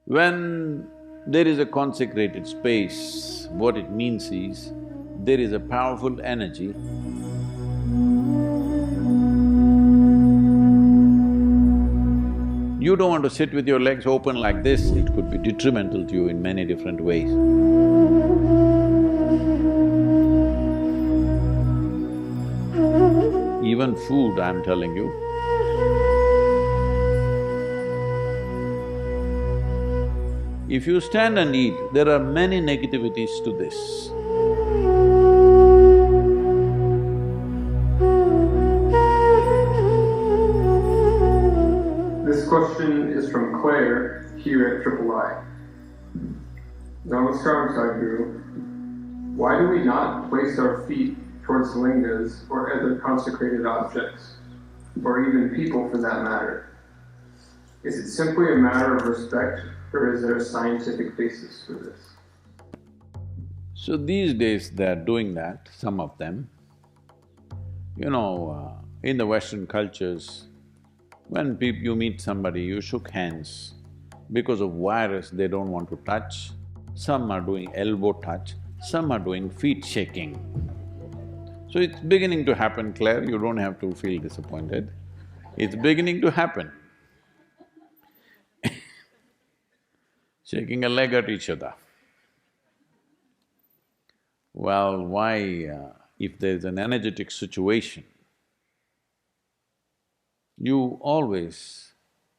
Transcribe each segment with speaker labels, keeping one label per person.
Speaker 1: When there is a consecrated space, what it means is, there is a powerful energy. You don't want to sit with your legs open like this, it could be detrimental to you in many different ways. Even food, I'm telling you. If you stand and eat, there are many negativities to this.
Speaker 2: This question is from Claire here at III. Namaskar, Sadhguru. Why do we not place our feet towards lingas or other consecrated objects, or even people for that matter? Is it simply a matter of respect, or is there a scientific basis for this?
Speaker 1: So these days they're doing that, some of them. In the Western cultures, when you meet somebody, you shook hands. Because of virus, they don't want to touch. Some are doing elbow touch, some are doing feet shaking. So it's beginning to happen, Claire, you don't have to feel disappointed. It's beginning to happen. Shaking a leg at each other. Well, why, if there's an energetic situation, you always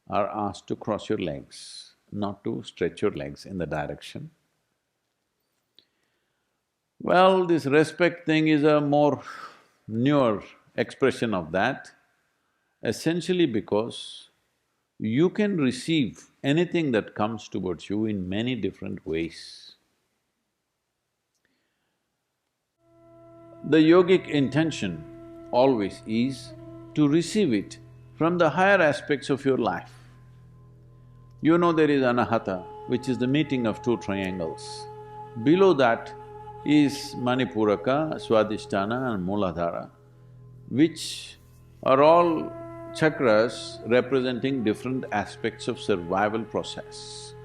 Speaker 1: are asked to cross your legs, not to stretch your legs in the direction. Well, this respect thing is a more newer expression of that, essentially because you can receive anything that comes towards you in many different ways. The yogic intention always is to receive it from the higher aspects of your life. You know there is anahata, which is the meeting of two triangles. Below that is Manipuraka, Swadhisthana and Mooladhara, which are all chakras representing different aspects of survival process.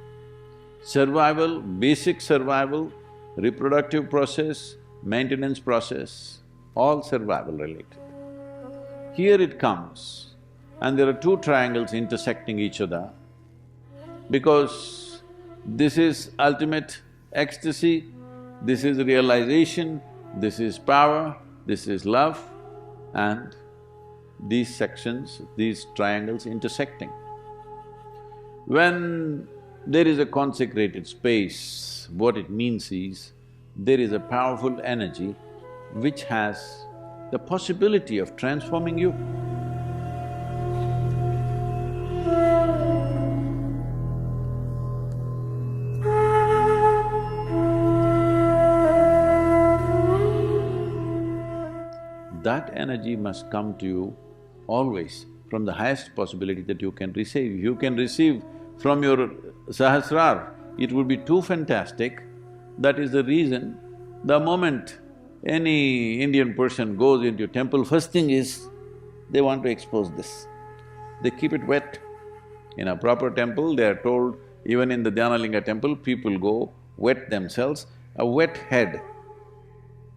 Speaker 1: Survival, basic survival, reproductive process, maintenance process, all survival related. Here it comes, and there are two triangles intersecting each other, because this is ultimate ecstasy, this is realization, this is power, this is love, and these sections, these triangles intersecting. When there is a consecrated space, what it means is, there is a powerful energy which has the possibility of transforming you. That energy must come to you always from the highest possibility that you can receive. You can receive from your Sahasrar, it would be too fantastic. That is the reason, the moment any Indian person goes into a temple, first thing is, they want to expose this. They keep it wet. In a proper temple, they are told, even in the Dhyanalinga temple, people go wet themselves, a wet head,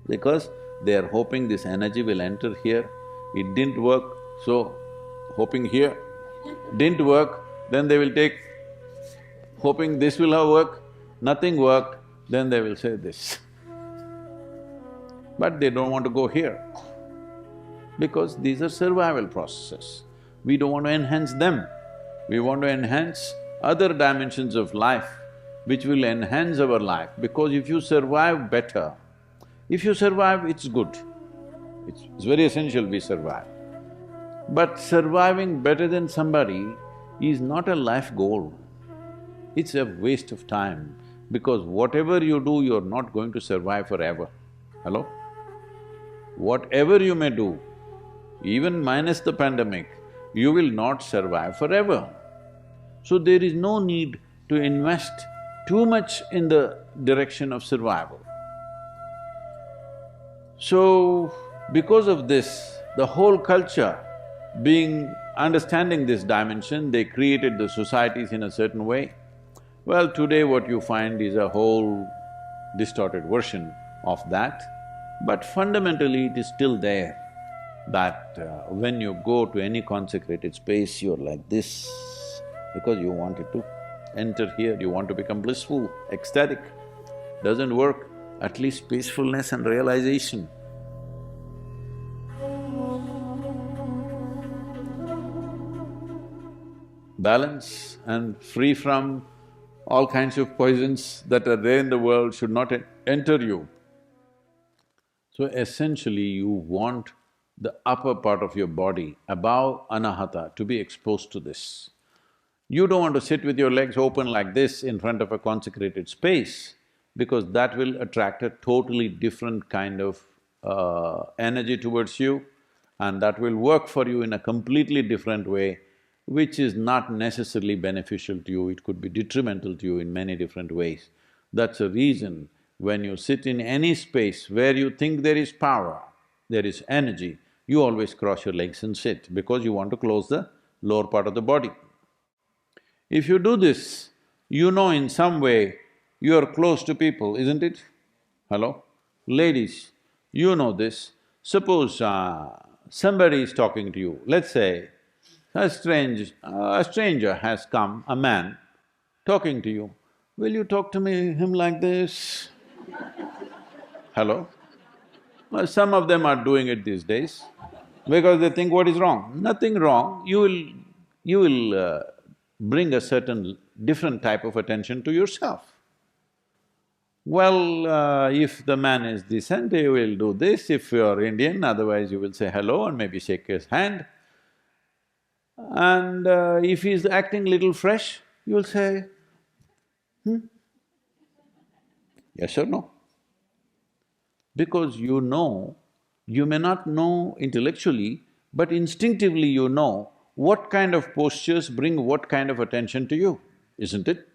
Speaker 1: because they are hoping this energy will enter here. It didn't work, so hoping here. Didn't work, then they will take, hoping this will have work, nothing worked, then they will say this. But they don't want to go here, because these are survival processes. We don't want to enhance them. We want to enhance other dimensions of life which will enhance our life, because if you survive better, if you survive, it's good. It's very essential we survive. But surviving better than somebody is not a life goal. It's a waste of time, because whatever you do, you're not going to survive forever. Hello? Whatever you may do, even minus the pandemic, you will not survive forever. So there is no need to invest too much in the direction of survival. So, because of this, the whole culture understanding this dimension, they created the societies in a certain way. Well, today what you find is a whole distorted version of that, but fundamentally it is still there, that when you go to any consecrated space, you're like this, because you wanted to enter here, you want to become blissful, ecstatic. Doesn't work, at least peacefulness and realization. Balance and free from all kinds of poisons that are there in the world should not enter you. So essentially you want the upper part of your body, above anahata, to be exposed to this. You don't want to sit with your legs open like this in front of a consecrated space, because that will attract a totally different kind of energy towards you, and that will work for you in a completely different way, which is not necessarily beneficial to you, it could be detrimental to you in many different ways. That's a reason when you sit in any space where you think there is power, there is energy, you always cross your legs and sit, because you want to close the lower part of the body. If you do this, you know in some way you are close to people, isn't it? Hello? Ladies, you know this. Suppose somebody is talking to you, let's say a stranger has come, a man, talking to you. Will you talk to him like this? Hello? Well, some of them are doing it these days because they think what is wrong? Nothing wrong, you will bring a certain different type of attention to yourself. Well, if the man is decent, he will do this, if you are Indian, otherwise you will say hello and maybe shake his hand. And if he's acting little fresh, you will say, yes or no? Because you know, you may not know intellectually, but instinctively you know what kind of postures bring what kind of attention to you, isn't it?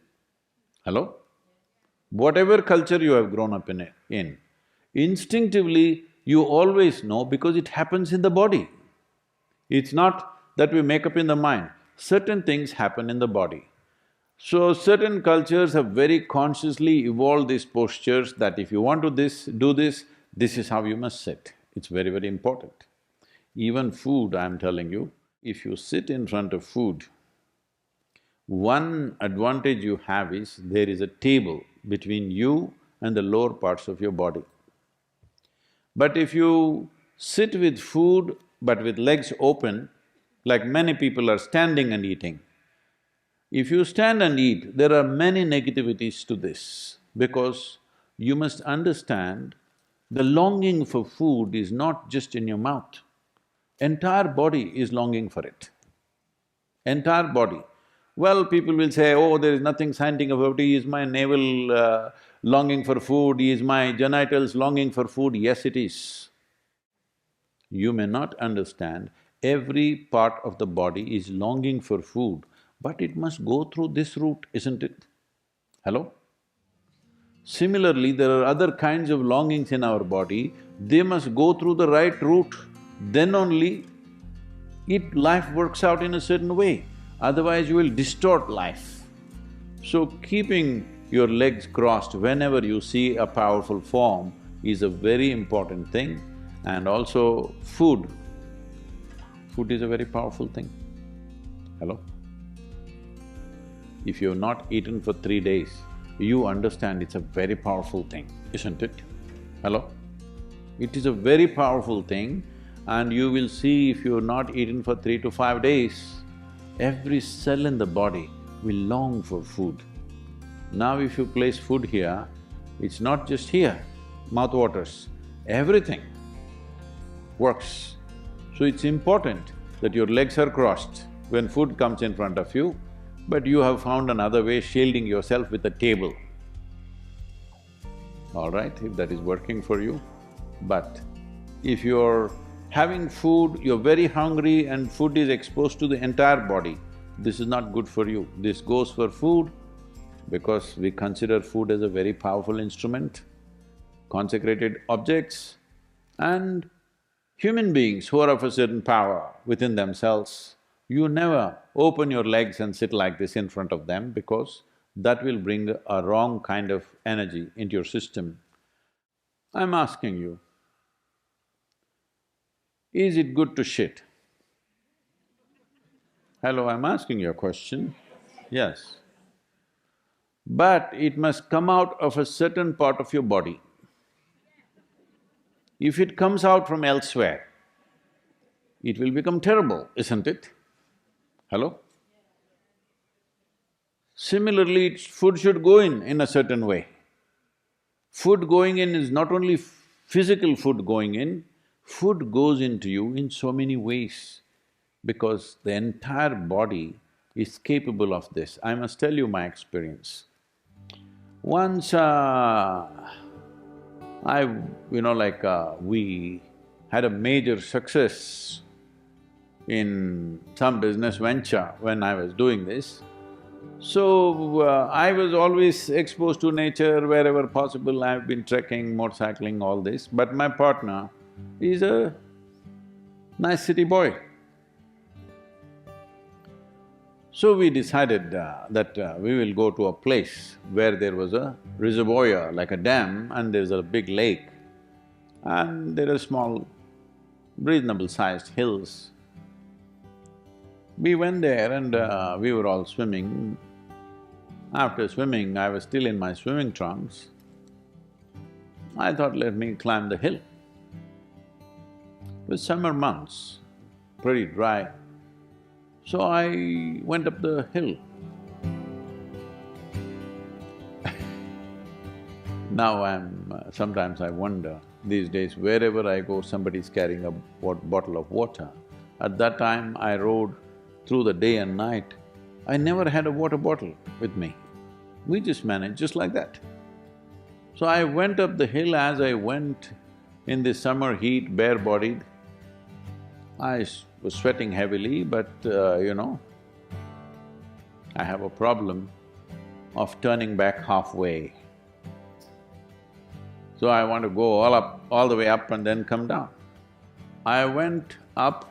Speaker 1: Hello? Whatever culture you have grown up in, instinctively you always know because it happens in the body. It's not that we make up in the mind, certain things happen in the body. So certain cultures have very consciously evolved these postures that if you want to do this is how you must sit. It's very, very important. Even food, I'm telling you, if you sit in front of food, one advantage you have is there is a table between you and the lower parts of your body. But if you sit with food but with legs open, like many people are standing and eating, if you stand and eat, there are many negativities to this, because you must understand the longing for food is not just in your mouth, entire body is longing for it, entire body. Well, people will say, oh, there is nothing scientific about it, is my navel longing for food, is my genitals longing for food? Yes, it is. You may not understand, every part of the body is longing for food, but it must go through this route, isn't it? Hello? Similarly, there are other kinds of longings in our body, they must go through the right route, then only life works out in a certain way, otherwise you will distort life. So keeping your legs crossed whenever you see a powerful form is a very important thing, and also food. Food is a very powerful thing. Hello? If you have not eaten for 3 days, you understand it's a very powerful thing, isn't it? Hello? It is a very powerful thing, and you will see if you have not eaten for 3 to 5 days, every cell in the body will long for food. Now if you place food here, it's not just here, mouth waters, everything works. So it's important that your legs are crossed when food comes in front of you, but you have found another way, shielding yourself with a table. All right, if that is working for you. But if you're having food, you're very hungry and food is exposed to the entire body, this is not good for you. This goes for food because we consider food as a very powerful instrument, consecrated objects, and human beings who are of a certain power within themselves, you never open your legs and sit like this in front of them because that will bring a wrong kind of energy into your system. I'm asking you, is it good to shit? Hello, I'm asking you a question. Yes. But it must come out of a certain part of your body. If it comes out from elsewhere, it will become terrible, isn't it? Hello? Similarly, food should go in a certain way. Food going in is not only physical food going in, food goes into you in so many ways because the entire body is capable of this. I must tell you my experience. Once we had a major success in some business venture when I was doing this. So, I was always exposed to nature wherever possible. I've been trekking, motorcycling, all this, but my partner is a nice city boy. So we decided that we will go to a place where there was a reservoir, like a dam, and there's a big lake, and there are small, reasonable-sized hills. We went there and we were all swimming. After swimming, I was still in my swimming trunks. I thought, let me climb the hill. It was summer months, pretty dry. So I went up the hill. Now sometimes I wonder, these days wherever I go, somebody's carrying a bottle of water. At that time, I rode through the day and night. I never had a water bottle with me. We just managed just like that. So I went up the hill. As I went in the summer heat, bare-bodied, I was sweating heavily, but I have a problem of turning back halfway. So I want to go all the way up and then come down. I went up,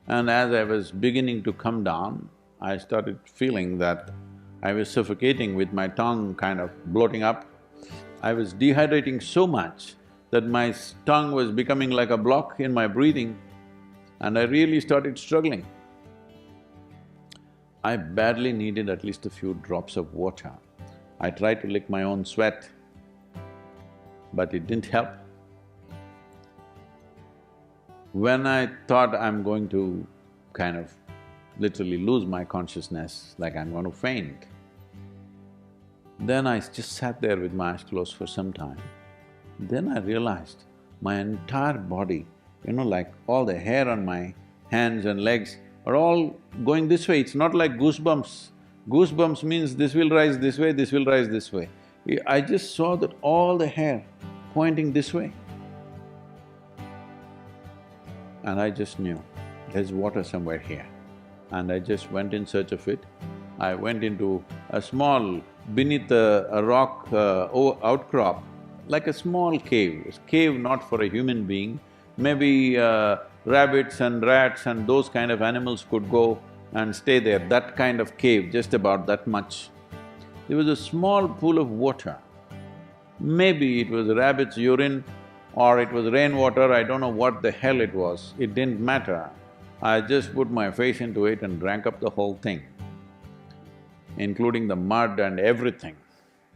Speaker 1: and as I was beginning to come down, I started feeling that I was suffocating with my tongue kind of bloating up. I was dehydrating so much that my tongue was becoming like a block in my breathing, and I really started struggling. I badly needed at least a few drops of water. I tried to lick my own sweat, but it didn't help. When I thought I'm going to kind of literally lose my consciousness, like I'm going to faint, then I just sat there with my eyes closed for some time. Then I realized my entire body, like all the hair on my hands and legs are all going this way. It's not like goosebumps. Goosebumps means this will rise this way, this will rise this way. I just saw that all the hair pointing this way. And I just knew, there's water somewhere here. And I just went in search of it. I went into a small, beneath a rock outcrop, like a small cave. A cave not for a human being. Maybe rabbits and rats and those kind of animals could go and stay there, that kind of cave, just about that much. There was a small pool of water. Maybe it was rabbit's urine or it was rainwater, I don't know what the hell it was, it didn't matter. I just put my face into it and drank up the whole thing, including the mud and everything.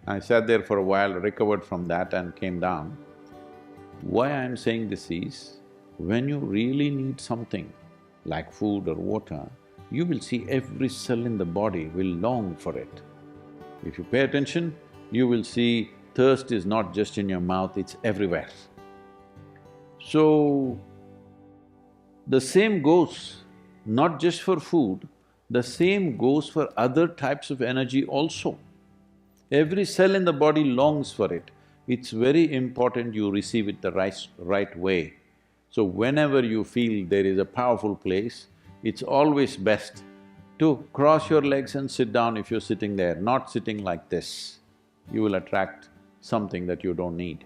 Speaker 1: I sat there for a while, recovered from that and came down. Why I'm saying this is, when you really need something like food or water, you will see every cell in the body will long for it. If you pay attention, you will see thirst is not just in your mouth, it's everywhere. So, the same goes not just for food, the same goes for other types of energy also. Every cell in the body longs for it. It's very important you receive it the right way. So whenever you feel there is a powerful place, it's always best to cross your legs and sit down if you're sitting there, not sitting like this. You will attract something that you don't need.